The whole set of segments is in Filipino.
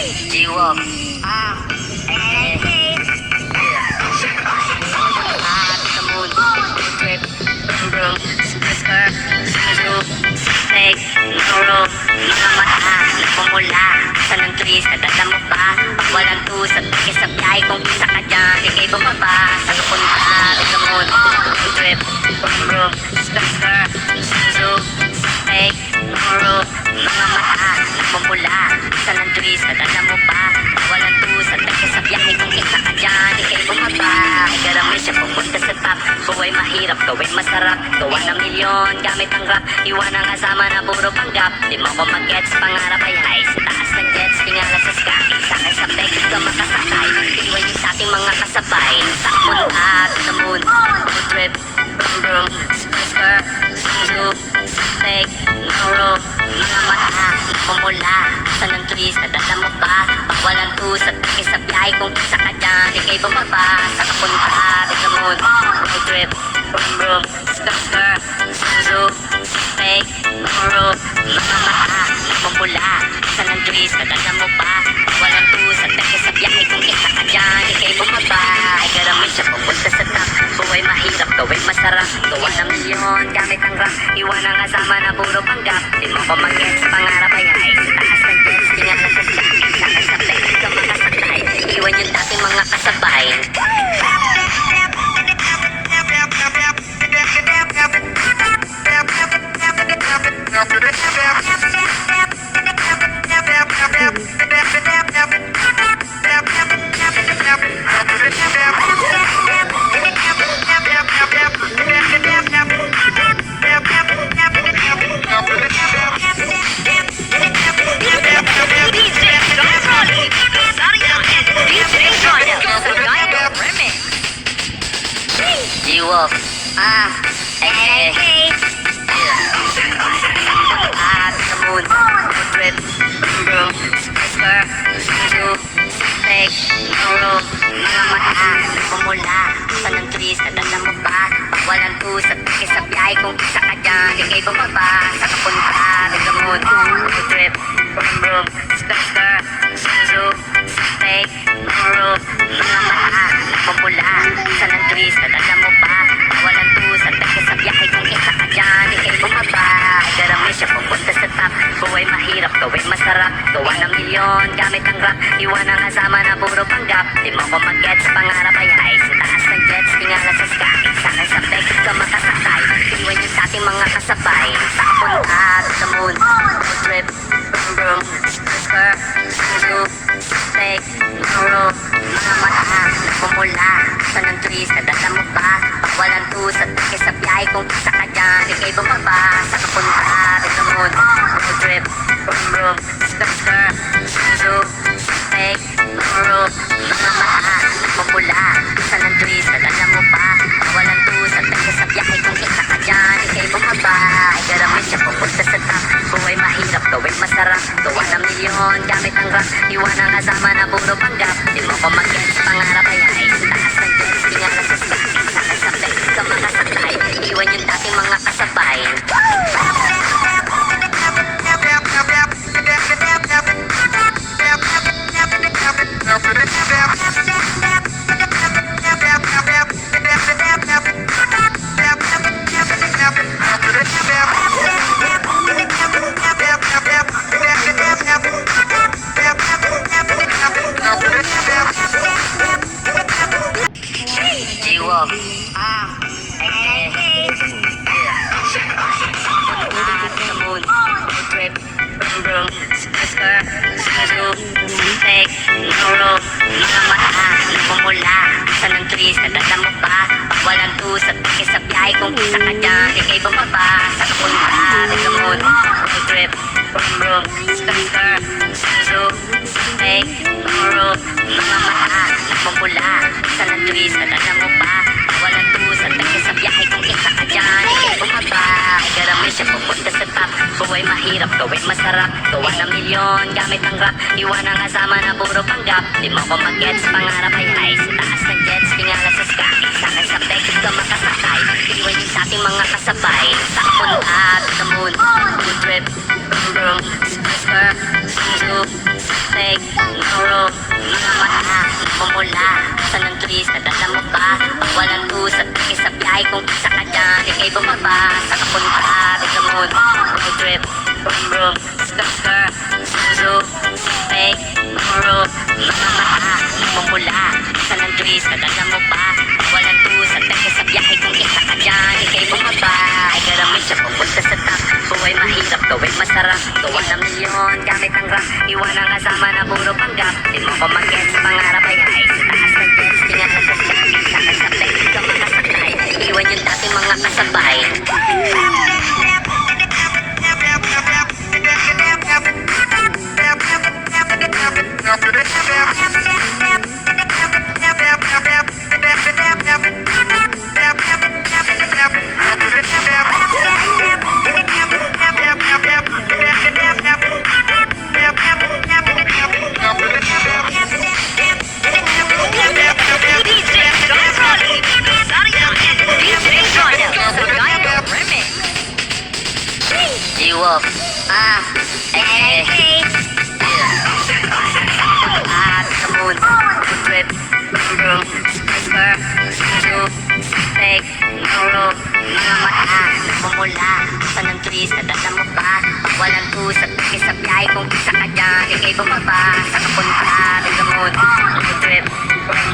G-Walk. To the moon. Trip. Bro. Super. Suzu. Fake. Noro. Mga mata. Nagpumula. Saan ang twist? Nadala mo pa. Walang tusat. Kesa biyahe kung isa ka dyan. Di kayo bumaba. Sa kapunta. To the moon. Trip. Bro. Super. Suzu. Fake. Noro. Mga mata. Nagpumula. Saan ang twist? Nadala mo pa. Walang tusat. Kesa biyahe kung isa ka dyan. Di kayo bumaba. Igaramay siya pupunta sa top. Buhay mahirap, gawin masarap. Gawa ng milyon, gamit ang rap. Iwan ang kasama na puro panggap. Di mo ko mag-gets, pangarap ay high. Sa taas ng jets, tingala sa sky. Sakay sa peg, di ka makasakay. Iwan niyo sa ating mga kasabay. Sa punta, to the moon. Road trip, brum brum. Super, suzu, peg, noro. Mga mata, pumula. Saan ang twist, nadala mo pa. Pag walang tusat, sa biyahe kung isa ka dyan. Di kayo bumaba, sa kapunta, to the moon. Road trip, brum brum. Super, suzu, peg, noro. Mga mata, pumula. Saan ang twist, nadala mo pa. Pag walang tusat, sa biyahe kung isa ka dyan. Di kayo bumaba, ay garamay siya pupunta sa top. Buhay mahirap, gawin masarap. Gawa ng milyon, gamit ang rap. Iwan ang kasama na puro panggap. Di mo ko mag-gets, pangarap ay high. Sa taas ng jets, tingala sa sky. Sakay sa play, di ka makasakay. Iwan yung dating mga kasabay. G-Walk. Hey. To the moon. Road trip. Brum. Super. Suzu. Fake. Noro. Mga mata. Nagpumula. Saan ang twist? Nadala mo pa. Pag walang tusat. Kesa biyahe kung isa ka dyan. Di kayo bumaba. Sa kapunta. To the moon. Road trip. Brum. Super. Suzu. Fake. Noro. Mga mata. Nagpumula. Saan ang twist? Nadala mo pa. Pag walang tusat. Kesa biyahe kung isa ka dyan. Di kayo bumaba. Garamay siya pupunta sa top. Buhay mahirap, gawin masarap. Gawa ng milyon, gamit ang rap. Iwan ang kasama na puro panggap. Di mo ko mag-gets, pangarap ay high. Sa taas ng jets, tingala sa sky. Sakay sa peg, di ka makasakay. Iwan yung sa ating mga kasabay. Sa kapunta, to the moon. Road trip, brum brum. Super, suzu, peg, noro. Mga mata, pumula. Saan ang twist, nadala mo pa. Pag walang tusat, kesa biyahe kung isa ka dyan. Di kayo bumaba, sa kapunta, to the moon. Road trip, brum brum. Super, suzu, peg, noro. Mga mata, pumula. Saan ang twist, nadala mo pa. Pag walang tusat, kesa biyahe kung isa ka dyan. Di kayo bumaba, ay garamay siya pupunta sa top. Buhay mahirap, gawin masarap. Gawa ng milyon, gamit ang rap. Iwan ang kasama na puro panggap. Di mo ko mag-gets, pangarap ay high. Sa taas ng jets, tingala sa sky. Sakay sa play, di ka makasakay. Iwan yung dating mga kasabay. G-Walk. Hey. To the moon. Road trip. Brum brum. Super. Suzu. Fake. Noro. Mga mata. Nagpumula. Saan ang twist? Nadala mo pa. Pag walang tusat. Kesa biyahe kung isa ka dyan. Di kayo bumaba. Sa kapunta. To the moon. Road trip. Brum brum. Super. Suzu. Fake. Noro. Mga mata. Nagpumula. Saan ang twist? Nadala mo pa. Pag walang tusat. Kesa biyahe kung isa ka dyan. Di kayo bumaba. Ay garamay siya pupunta sa top. Buhay mahirap, gawin masarap. Gawa ng milyon, gamit ang rap. Iwan ang kasama na puro panggap. Di mo ko mag-gets, pangarap ay high. Sa taas ng jets, tingala sa sky. Sakay sa play, di ka makasakay. Iwan yung sa ating mga kasabay. Sa kapunta, to the moon. Road trip, brum brum. Super, suzu, Fake, no mga mata, pumula sa ng twist, nadala mo ba? Walang tusat, sa biyahe kung isa ka dyan, ikay bumaba sa kapunta, bigla mo, road trip, brum, skr, suzo, fake, no mga mata, pumula sa ng twist, nadala mo ba? Walang tusat, sa biyahe kung isa ka dyan, ikay bumaba, ay garamit siya pupunta sa top, buhay mahirap, gawin masarap, gawa ng milyon, gamit ang rap, iwan ang kasama na puro panggap, di mo ko mag-get sa pangarap ay ay, sa taas ng jets, tingnan na sa sky, sa kasabay, ka makasakay, iwan yung dating mga kasabay. G-Wolf, hey, the moon, trip, room, skr, suzo, fake, no mga mata, pumula sa ng twist, nadala mo ba? Walang tusat, sa biyahe kung isa ka dyan, ikay bumaba sa kapunta, the moon, trip,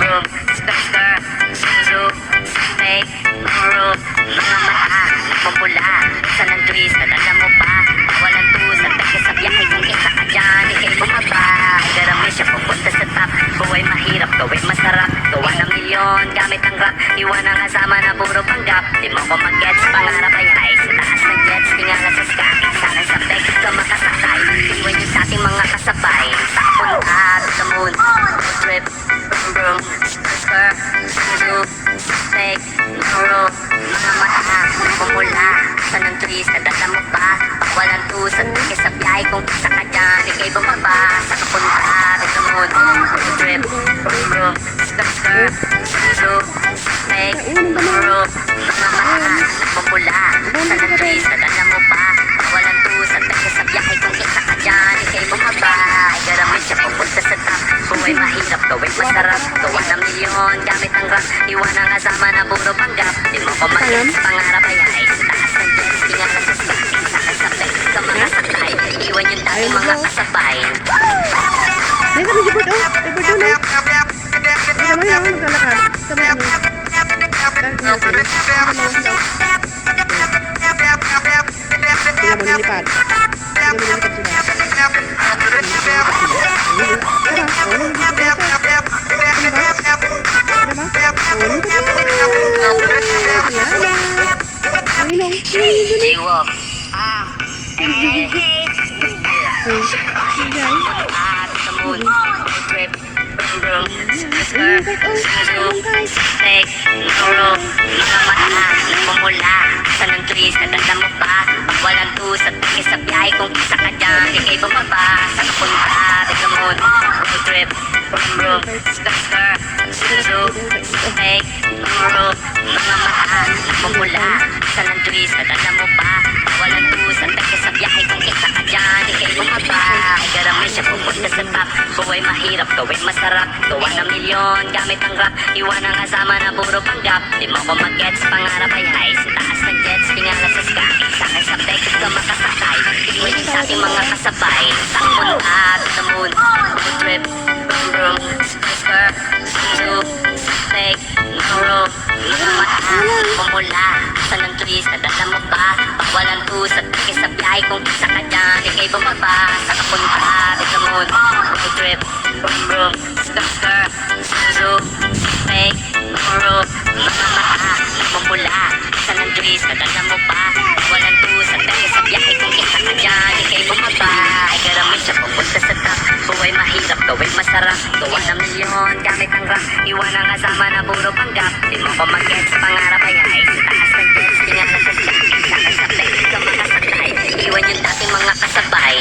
room, skr, suzo, fake, no mga mata, pumula sa ng twist, nadala mo ba? Walang tusat, sa biyahe kung isa ka dyan, ikay bumaba, garami siya pupunta sa top, buhay mahirap, gawin masarap, gawa ng milyon, gamit ang rap, iwan ang kasama na puro panggap, di mo ko mag-get sa pangarap ay ay, sa taas ng jets, tingala sa sky, sana sa peg ka makasakay, iwan yung dating mga kasabay, sa kapunta, sa moon, trip, brum, skr, suzo, fake, no mga mata, pumula sa ng twist, nadala mo ba? Walang tusat, sa biyahe kung isa ka dyan, ikay bumaba sa kapunta, sa moon, trip, brum, skr, suzo, fake, no mga mata, pumula sa ng twist, nadala mo ba? Walang tusat, sa biyahe kung isa ka dyan, ikay bumaba, ay garamit siya pupunta sa top, buhay mahirap, gawin masarap, gawa ng milyon, gamit ang rap, iwan ang kasama na puro panggap, di mo ko mag-get sa pangarap ay ay, sa taas ng jets, tingnan na sa sky, sa kasabay, ka makasakay, iwan yung dating mga kasabay. Ay, kami si Bird, oh. Ay, Bird, oh. Ay, naman lang, maglalakad. Sama ano. Sila mo nilipad. Sila mo nilipad sila. G-Wolf, the moon, trip, brum, skr, suzo, fake, no mga mata, pumula sa ng twist, nadala mo ba? Walang tusat, sa biyahe kung isa ka dyan, ikay bumaba sa kapunta, the moon, trip, brum, skr, suzo, fake, no mga mata, pumula sa ng twist, nadala mo ba? Walang tusat, sa biyahe kung isa ka dyan, ikay bumaba, ay garamay siya pupunta sa top, buhay mahirap, gawin masarap, gawa ng milyon, gamit ang rap, iwan ang kasama na puro panggap, di mo ko mag-get sa pangarap ay ay, sa taas ng jets, tingala sa sky, sa kasabay, ka makasakay, iwan yung dating mga kasabay, sa kapunta, sa moon, trip, brum, skr, suzo, fake, no mga mata, pumula sa ng twist, nadala mo ba? Walang tusat, sa biyahe kung isa ka dyan, ikay bumaba sa kapunta, sa moon, trip, brum, skr, suzo, fake, no mga mata, pumula sa ng twist, nadala mo ba? Walang tusat, sa biyahe kung isa ka dyan, ikay bumaba, ay garamit siya pupunta sa top, buhay mahirap, gawin masarap, gawa ng milyon, gamit ang rap, iwan ang kasama na puro panggap, di mo ko mag-get sa pangarap ay ay, sa taas ng jets, tingnan na sa sky, sa kasabay, ka makasakay, iwan yung dating mga kasabay.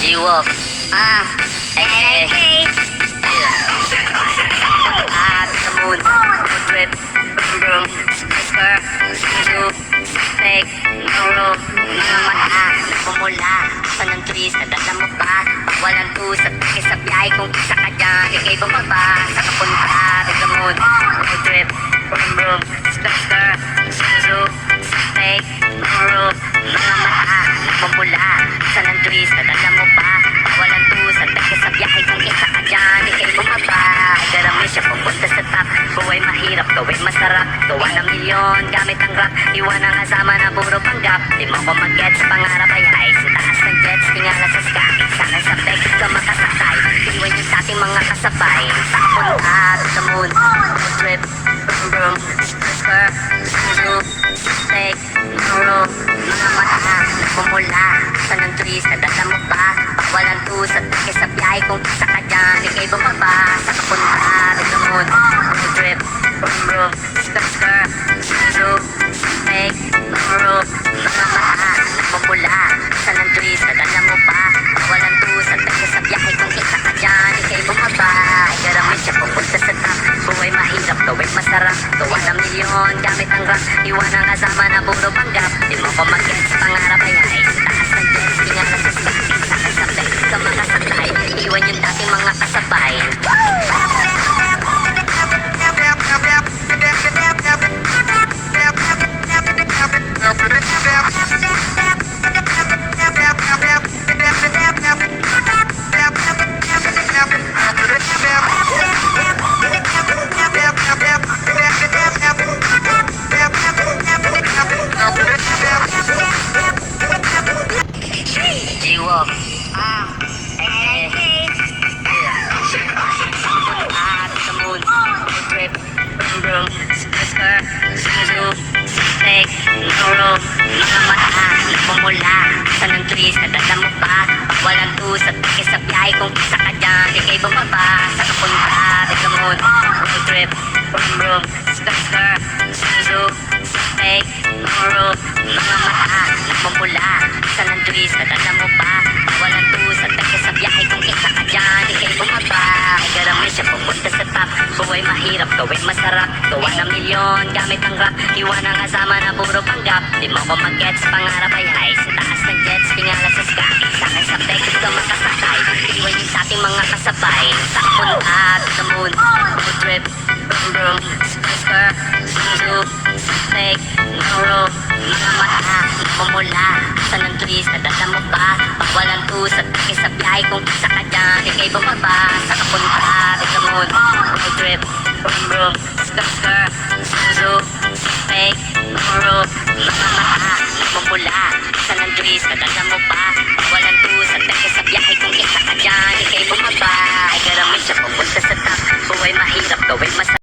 G-Wolf. Hey. At the moon. Trip. Vroom. Skisker. Suzu. Fake. Noro. Mga mata. Pumula. Sanang tulis na dala mo pa. Walang tusat. Sa biyahe kung isa ka dyan. Ikay bumaba. Sa kapunta. The moon. Trip. Vroom. Skisker. Suzu. Fake. Noro. Mga mata. Pumula. Sanang tulis na dala mo pa. Walang tusat. Sa biyahe kung isa ka dyan. Ikay bumaba. Garami siya pupunta sa top. Buhay mahirap, gawin masarap. Gawa ng milyon, gamit ang rap. Iwan ang kasama na puro panggap. Di mo ko mag-gets, pangarap ay high. Sa taas ng jets, tingala sa sky. Sana sa peg ka makasakay. Iwan yung sa ating mga kasabay. Sa kapunta, to the moon. Trip, vroom, skisker, suzu, peg, noro. Mga mata, pumula. Sanang tulis na dala mo pa. Walang tusat, sa biyahe kung isa ka dyan. Ikay bumaba, sa kapunta, to the moon. Trip, vroom, skisker, suzu, peg, noro. Mga mata, pumula. Sanang tulis na dala mo pa. Walang tusat, sa biyahe kung isa ka dyan. Ikay bumaba, garami siya pupunta sa top. Buhay mahirap, gawin masarap. Gawa ng milyon, gamit ang rap. Iwan ang kasama na puro panggap. Di mo ko mag-gets, pangarap ay high. Sa taas ng jets, tingala sa sky. Sakay sa peg ka makasakay. Iwan yung dating mga kasabay. G-Wolf. Hey. At the moon. Trip. Vroom. Skisker. Suzu. Fake. Noro. Mga mata. Pumula. Sanang tulis na dala mo pa. Walang tusat. Sa biyahe kung isa ka dyan. Ikay bumaba. Sa kapunta. The moon. Trip. Vroom. Skisker. Suzu. Fake. Noro. Mga mata. Pumula. Sanang tulis na dala mo pa. Walang tusat. Sa biyahe kung isa ka dyan. Ikay bumaba. Garami siya pupunta sa top. Buhay mahirap, gawin masarap. Gawa ng milyon, gamit ang rap. Iwan ang kasama na puro panggap. Di mo ko mag-gets, pangarap ay high. Sa taas ng jets, tingala sa sky. Sakay sa peg ka makasakay. Iwan yung sa ating mga kasabay. Sa kapunta, to the moon. Trip, vroom, skisker, suzu, fake, noro. Mga mata, pumula. Sanang tulis na dala mo pa. Walang tusat, sa biyahe kung isa ka dyan. Ikay bumaba. Sa kapunta, to the moon. Trip, vroom, skisker, suzu, fake, noro. Mga mata, pumula.